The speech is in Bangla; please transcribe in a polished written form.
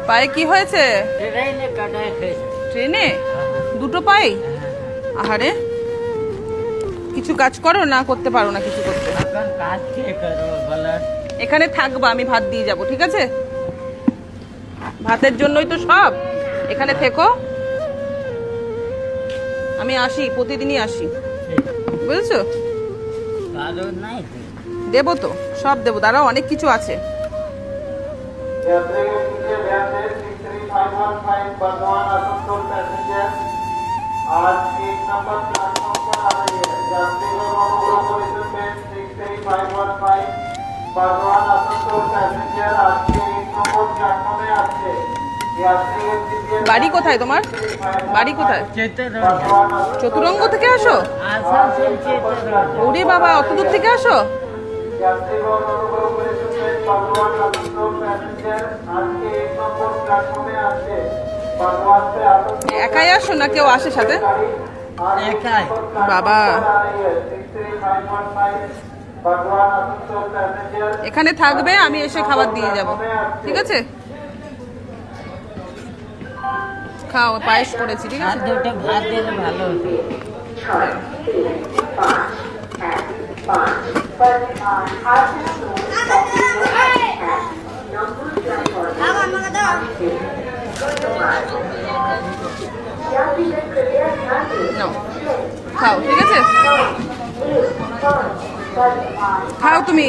পায়ে কি হয়েছে? ট্রেনে দুটো পায়ে? আহারে, কিছু কাজ করো না? করতে পারো না কিছু করতে? এখানে থাকবা, আমি ভাত দিয়ে যাব, ঠিক আছে? ভাতের জন্যই তো সব। এখানে থেকো, আমি আসি, প্রতিদিনই আসি, বুঝেছো? দেবো তো, সব দেবো, দাঁড়াও, অনেক কিছু আছে। বাড়ি কোথায় তোমার? বাড়ি কোথায়? চতুরঙ্গ থেকে আসো? ওরে বাবা, অত দূর থেকে আসো? একাই আসো না কেউ আসে সাথে? বাবা, এখানে থাকবে, আমি এসে খাবার দিয়ে যাব, ঠিক আছে? খাও, পায়েস করেছি, ঠিক আছে? ভাত দিলে ভালো হতো। খাও, ঠিক আছে? খাও তুমি।